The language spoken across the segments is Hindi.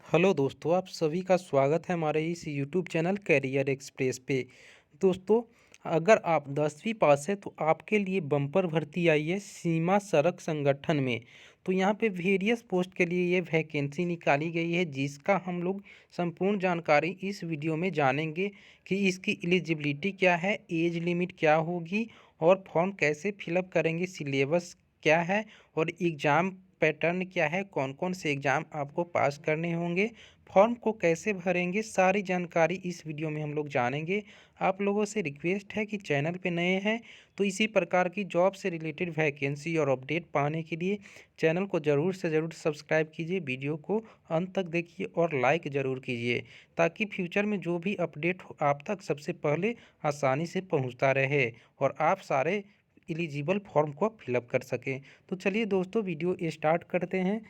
हेलो दोस्तों, आप सभी का स्वागत है हमारे इस यूट्यूब चैनल कैरियर एक्सप्रेस पे। दोस्तों, अगर आप 10वीं पास है तो आपके लिए बम्पर भर्ती आई है सीमा सड़क संगठन में। तो यहाँ पे वेरियस पोस्ट के लिए ये वैकेंसी निकाली गई है, जिसका हम लोग संपूर्ण जानकारी इस वीडियो में जानेंगे कि इसकी एलिजिबिलिटी क्या है, एज लिमिट क्या होगी और फॉर्म कैसे फिलअप करेंगे, सिलेबस क्या है और एग्ज़ाम पैटर्न क्या है, कौन कौन से एग्ज़ाम आपको पास करने होंगे, फॉर्म को कैसे भरेंगे, सारी जानकारी इस वीडियो में हम लोग जानेंगे। आप लोगों से रिक्वेस्ट है कि चैनल पे नए हैं तो इसी प्रकार की जॉब से रिलेटेड वैकेंसी और अपडेट पाने के लिए चैनल को ज़रूर से ज़रूर सब्सक्राइब कीजिए, वीडियो को अंत तक देखिए और लाइक ज़रूर कीजिए, ताकि फ्यूचर में जो भी अपडेट हो आप तक सबसे पहले आसानी से पहुंचता रहे और आप सारे एलिजिबल फॉर्म को फिलअप कर सकें। तो चलिए दोस्तों, वीडियो स्टार्ट करते हैं।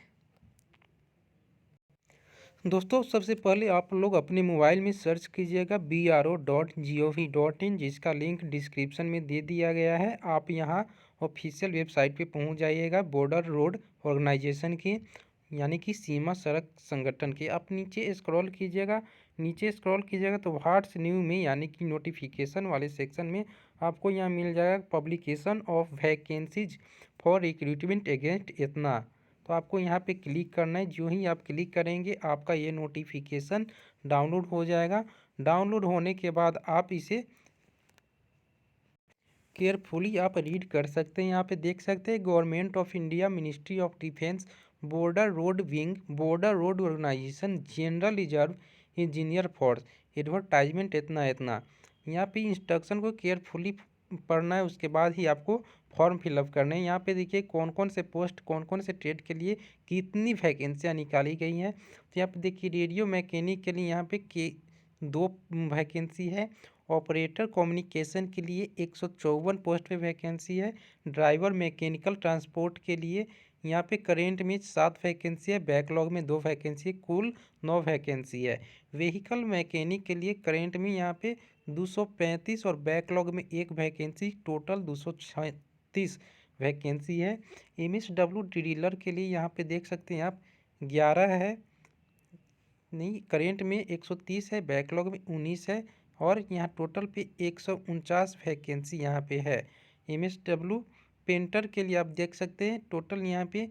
दोस्तों, सबसे पहले आप लोग अपने मोबाइल में सर्च कीजिएगा BRO.gov.in, जिसका लिंक डिस्क्रिप्शन में दे दिया गया है। आप यहाँ ऑफिशियल वेबसाइट पे पहुँच जाइएगा, बॉर्डर रोड ऑर्गेनाइजेशन की, यानी कि सीमा सड़क संगठन की। आप नीचे स्क्रॉल कीजिएगा, तो व्हाट्स न्यू में यानी कि नोटिफिकेशन वाले सेक्शन में आपको यहाँ मिल जाएगा publication of vacancies for recruitment against इतना। तो आपको यहाँ पे क्लिक करना है। जो ही आप क्लिक करेंगे आपका ये नोटिफिकेशन डाउनलोड हो जाएगा। डाउनलोड होने के बाद आप इसे केयरफुली आप रीड कर सकते हैं। यहाँ पे देख सकते हैं Government of India, Ministry of Defence, Border Road Wing, Border Road Organisation, General Reserve Engineer Force, advertisement इतना इतना। यहाँ पे इंस्ट्रक्शन को केयरफुली पढ़ना है, उसके बाद ही आपको फॉर्म फिलअप करना है। यहाँ पे देखिए कौन कौन से पोस्ट, कौन कौन से ट्रेड के लिए कितनी वैकेंसियाँ निकाली गई हैं। तो यहाँ पे देखिए रेडियो मैकेनिक के लिए यहाँ पे दो वैकेंसी है। ऑपरेटर कम्युनिकेशन के लिए 154 पोस्ट पे वैकेंसी है। ड्राइवर मैकेनिकल ट्रांसपोर्ट के लिए यहाँ पे करेंट में 7 वैकेंसी है, बैकलॉग में 2 वैकेंसी है, कुल 9 वैकेंसी है। व्हीकल मैकेनिक के लिए करेंट में यहाँ पे 235 और बैकलॉग में 1 वैकेंसी, टोटल 236 वैकेंसी है। MSW ड्रिलर के लिए यहाँ पे देख सकते हैं आप 11 है, नहीं करेंट में 130 है, बैकलॉग में 19 है और यहाँ टोटल पे 149 वैकेंसी यहाँ पे है। MSW पेंटर के लिए आप देख सकते हैं टोटल यहाँ पे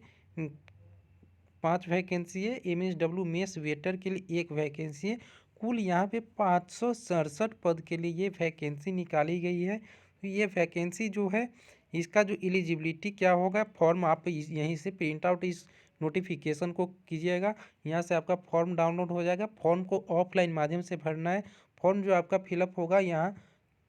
5 वैकेंसी है। MSW मेस वेटर के लिए 1 वैकेंसी है। कुल यहाँ पे 567 पद के लिए ये वैकेंसी निकाली गई है। तो ये वैकेंसी जो है इसका जो एलिजिबिलिटी क्या होगा, फॉर्म आप यहीं से प्रिंट आउट इस नोटिफिकेशन को कीजिएगा। यहाँ से आपका फॉर्म डाउनलोड हो जाएगा। फॉर्म को ऑफलाइन माध्यम से भरना है। फॉर्म जो आपका फिलअप होगा यहाँ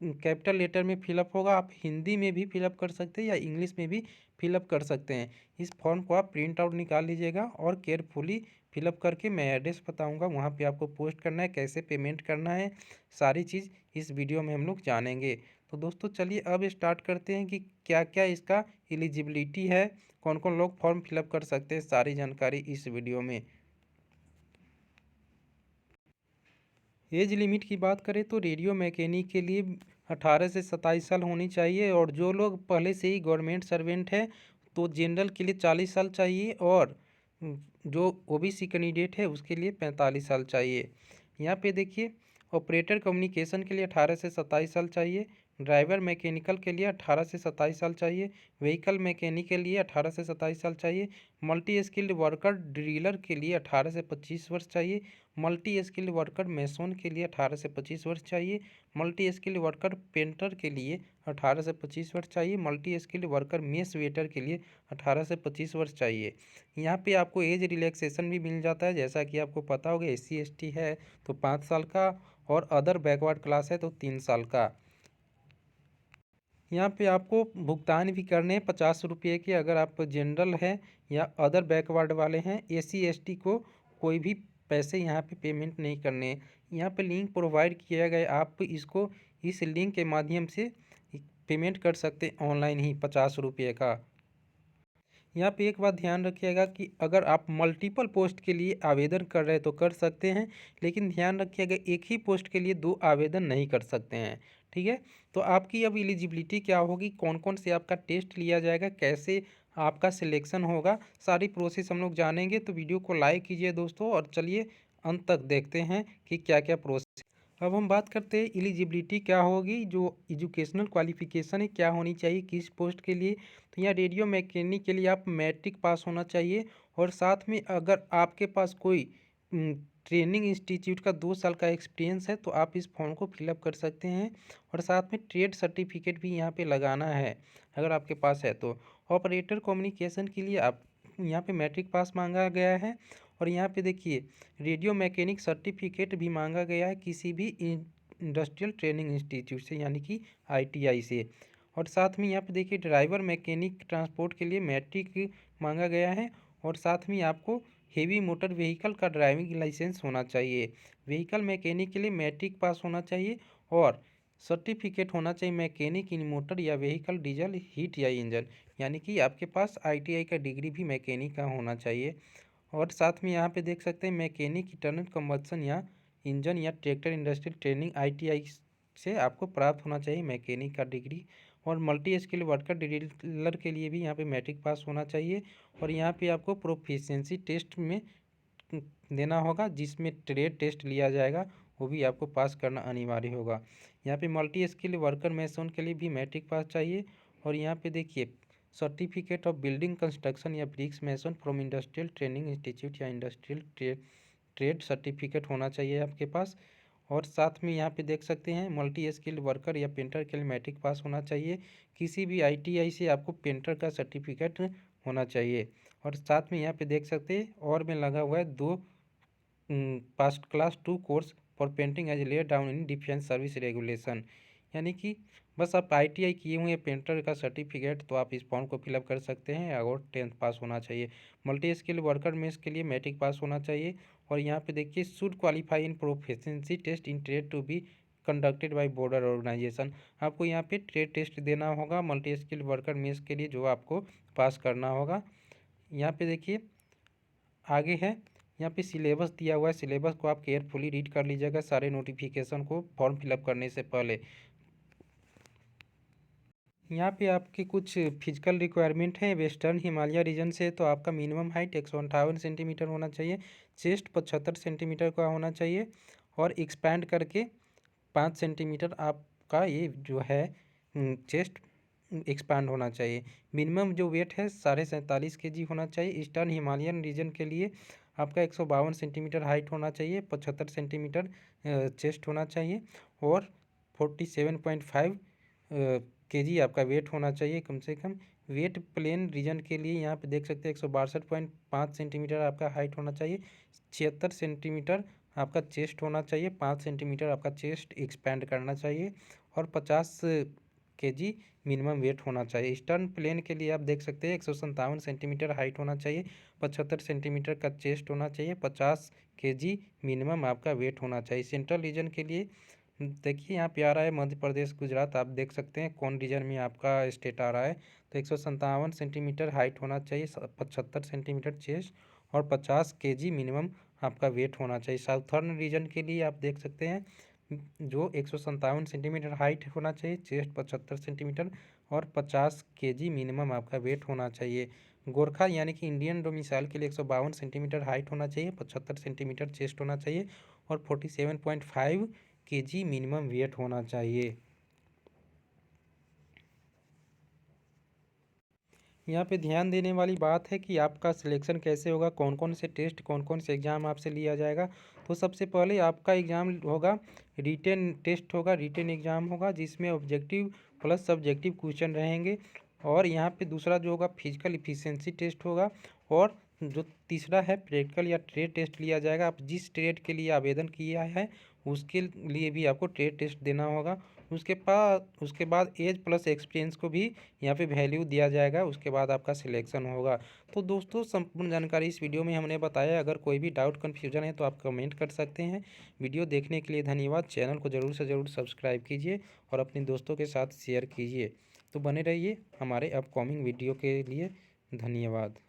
कैपिटल लेटर में फिलअप होगा। आप हिंदी में भी फिलअप कर सकते हैं या इंग्लिश में भी फिलअप कर सकते हैं। इस फॉर्म को आप प्रिंट आउट निकाल लीजिएगा और केयरफुली फिलअप करके मैं एड्रेस बताऊंगा, वहाँ पे आपको पोस्ट करना है, कैसे पेमेंट करना है, सारी चीज़ इस वीडियो में हम लोग जानेंगे। तो दोस्तों चलिए अब स्टार्ट करते हैं कि क्या क्या इसका एलिजिबिलिटी है, कौन कौन लोग फॉर्म फिलअप कर सकते हैं, सारी जानकारी इस वीडियो में। एज लिमिट की बात करें तो रेडियो मैकेनिक के लिए 18 से 27 साल होनी चाहिए और जो लोग पहले से ही गवर्नमेंट सर्वेंट है तो जनरल के लिए 40 साल चाहिए और जो ओबीसी कैंडिडेट है उसके लिए 45 साल चाहिए। यहाँ पे देखिए ऑपरेटर कम्युनिकेशन के लिए 18 से 27 साल चाहिए, ड्राइवर मैकेनिकल के लिए 18 से 27 साल चाहिए, व्हीकल मैकेनिक के लिए 18 से 27 साल चाहिए, मल्टी स्किल्ड वर्कर ड्रिलर के लिए 18 से 25 वर्ष चाहिए, मल्टी स्किल्ड वर्कर मेसोन के लिए 18 से 25 वर्ष चाहिए, मल्टी स्किल्ड वर्कर पेंटर के लिए 18 से 25 वर्ष चाहिए, multi skilled worker mess waiter के लिए 18 से 25 वर्ष चाहिए। यहाँ पे आपको एज रिलैक्सेशन भी मिल जाता है, जैसा कि आपको पता होगा SC ST है तो 5 साल का और अदर बैकवर्ड क्लास है तो 3 साल का। यहाँ पे आपको भुगतान भी करने हैं 50 रुपये के, अगर आप जनरल हैं या अदर बैकवर्ड वाले हैं। SC ST को कोई भी पैसे यहाँ पे पेमेंट नहीं करने हैं। यहाँ पे लिंक प्रोवाइड किया गया है, आप इसको इस लिंक के माध्यम से पेमेंट कर सकते हैं ऑनलाइन ही 50 रुपये का। यहाँ पे एक बात ध्यान रखिएगा कि अगर आप मल्टीपल पोस्ट के लिए आवेदन कर रहे हैं तो कर सकते हैं, लेकिन ध्यान रखिएगा एक ही पोस्ट के लिए 2 आवेदन नहीं कर सकते हैं। ठीक है, तो आपकी अब एलिजिबिलिटी क्या होगी, कौन कौन से आपका टेस्ट लिया जाएगा, कैसे आपका सिलेक्शन होगा, सारी प्रोसेस हम लोग जानेंगे। तो वीडियो को लाइक कीजिए दोस्तों और चलिए अंत तक देखते हैं कि क्या क्या प्रोसेस। अब हम बात करते हैं एलिजिबिलिटी क्या होगी, जो एजुकेशनल क्वालिफिकेशन है क्या होनी चाहिए किस पोस्ट के लिए। तो यहाँ रेडियो मैकेनिक के लिए आप मैट्रिक पास होना चाहिए, और साथ में अगर आपके पास कोई ट्रेनिंग इंस्टीट्यूट का 2 साल का एक्सपीरियंस है तो आप इस फॉर्म को फिलअप कर सकते हैं। और साथ में ट्रेड सर्टिफिकेट भी यहाँ पे लगाना है अगर आपके पास है तो। ऑपरेटर कम्युनिकेशन के लिए आप यहाँ पे मैट्रिक पास मांगा गया है। और यहाँ पे देखिए रेडियो मैकेनिक सर्टिफिकेट भी मांगा गया है किसी भी इंडस्ट्रियल ट्रेनिंग इंस्टीट्यूट से, यानी कि ITI से। और साथ में यहाँ पे देखिए ड्राइवर मैकेनिक ट्रांसपोर्ट के लिए मैट्रिक मांगा गया है। और साथ में आपको हेवी मोटर व्हीकल का ड्राइविंग लाइसेंस होना चाहिए। व्हीकल मैकेनिक के लिए मैट्रिक पास होना चाहिए, और सर्टिफिकेट होना चाहिए मैकेनिक इन मोटर या व्हीकल डीजल हीट या इंजन, यानी कि आपके पास ITI का डिग्री भी मैकेनिक का होना चाहिए। और साथ में यहाँ पे देख सकते हैं मैकेनिक इंटरनल कंबशन या इंजन या ट्रैक्टर इंडस्ट्रियल ट्रेनिंग ITI से आपको प्राप्त होना चाहिए मैकेनिक का डिग्री। और मल्टी स्किल वर्कर ड्रिलर के लिए भी यहाँ पे मैट्रिक पास होना चाहिए। और यहाँ पे आपको प्रोफिशिएंसी टेस्ट में देना होगा, जिसमें ट्रेड टेस्ट लिया जाएगा, वो भी आपको पास करना अनिवार्य होगा। यहाँ पे मल्टी स्किल वर्कर मैसन के लिए भी मैट्रिक पास चाहिए। और यहाँ पे देखिए सर्टिफिकेट ऑफ बिल्डिंग कंस्ट्रक्शन या bricks mason from industrial training institute या इंडस्ट्रियल ट्रेड सर्टिफिकेट होना चाहिए आपके पास। और साथ में यहाँ पे देख सकते हैं मल्टी स्किल वर्कर या पेंटर के लिए मैट्रिक पास होना चाहिए। किसी भी ITI से आपको पेंटर का सर्टिफिकेट होना चाहिए। और साथ में यहाँ पे देख सकते हैं और में लगा हुआ है 2 past class 2 course for painting edge layer down in defence service regulation, यानी कि बस आप ITI किए हुए पेंटर का सर्टिफिकेट तो आप इस फॉर्म को फिलअप कर सकते हैं, और 10th पास होना चाहिए। मल्टी स्किल वर्कर में इसके लिए मैट्रिक पास होना चाहिए। और यहाँ पे देखिए should qualify in proficiency test in trade to be conducted by border organisation. आपको यहाँ पे ट्रेड टेस्ट देना होगा मल्टी स्किल वर्कर मेस के लिए, जो आपको पास करना होगा। यहाँ पे देखिए आगे है, यहाँ पे सिलेबस दिया हुआ है, सिलेबस को आप केयरफुली रीड कर लीजिएगा सारे नोटिफिकेशन को फॉर्म फिलअप करने से पहले। यहाँ पे आपके कुछ फिजिकल रिक्वायरमेंट हैं। वेस्टर्न हिमालय रीजन से तो आपका मिनिमम हाइट 158 सेंटीमीटर होना चाहिए, चेस्ट 75 सेंटीमीटर का होना चाहिए, और एक्सपैंड करके 5 सेंटीमीटर आपका ये जो है चेस्ट एक्सपैंड होना चाहिए। मिनिमम जो वेट है 47.5 kg होना चाहिए। ईस्टर्न हिमालयन रीजन के लिए आपका 152 सेंटीमीटर हाइट होना चाहिए, 75 सेंटीमीटर चेस्ट होना चाहिए, और 47.5 kg आपका वेट होना चाहिए कम से कम। वेट प्लेन रीजन के लिए यहाँ पे देख सकते हैं 162.5 सेंटीमीटर आपका हाइट होना चाहिए, 76 सेंटीमीटर आपका चेस्ट होना चाहिए, 5 सेंटीमीटर आपका चेस्ट एक्सपैंड करना चाहिए, और 50 kg मिनिमम वेट होना चाहिए। ईस्टर्न प्लेन के लिए आप देख सकते हैं 157 सेंटीमीटर हाइट होना चाहिए, 75 सेंटीमीटर का चेस्ट होना चाहिए, 50 kg मिनिमम आपका वेट होना चाहिए। सेंट्रल रीजन के लिए देखिए यहाँ पे आ रहा है मध्य प्रदेश गुजरात, आप देख सकते हैं कौन रीजन में आपका स्टेट आ रहा है। तो 157 सेंटीमीटर हाइट होना चाहिए, 75 सेंटीमीटर चेस्ट, और 50 kg मिनिमम आपका वेट होना चाहिए। साउथर्न रीजन के लिए आप देख सकते हैं जो 157 सेंटीमीटर हाइट होना चाहिए, चेस्ट 75 सेंटीमीटर, और 50 kg मिनिमम आपका वेट होना चाहिए। गोरखा यानी कि इंडियन डोमिसाइल के लिए 152 सेंटीमीटर हाइट होना चाहिए, 75 सेंटीमीटर चेस्ट होना चाहिए, और 47.5 kg मिनिमम वेट होना चाहिए। यहाँ पे ध्यान देने वाली बात है कि आपका सिलेक्शन कैसे होगा, कौन कौन से टेस्ट कौन कौन से एग्ज़ाम आपसे लिया जाएगा। तो सबसे पहले आपका एग्ज़ाम होगा, रिटेन टेस्ट होगा, रिटेन एग्ज़ाम होगा, जिसमें ऑब्जेक्टिव प्लस सब्जेक्टिव क्वेश्चन रहेंगे। और यहाँ पे दूसरा जो होगा फिजिकल इफिशिएंसी टेस्ट होगा। और जो तीसरा है प्रैक्टिकल या ट्रेड टेस्ट लिया जाएगा। आप जिस ट्रेड के लिए आवेदन किया है उसके लिए भी आपको ट्रेड टेस्ट देना होगा। उसके बाद एज प्लस एक्सपीरियंस को भी यहाँ पे वैल्यू दिया जाएगा, उसके बाद आपका सिलेक्शन होगा। तो दोस्तों संपूर्ण जानकारी इस वीडियो में हमने बताया। अगर कोई भी डाउट कन्फ्यूजन है तो आप कमेंट कर सकते हैं। वीडियो देखने के लिए धन्यवाद। चैनल को ज़रूर से ज़रूर सब्सक्राइब कीजिए और अपने दोस्तों के साथ शेयर कीजिए। तो बने रहिए हमारे अपकमिंग वीडियो के लिए। धन्यवाद।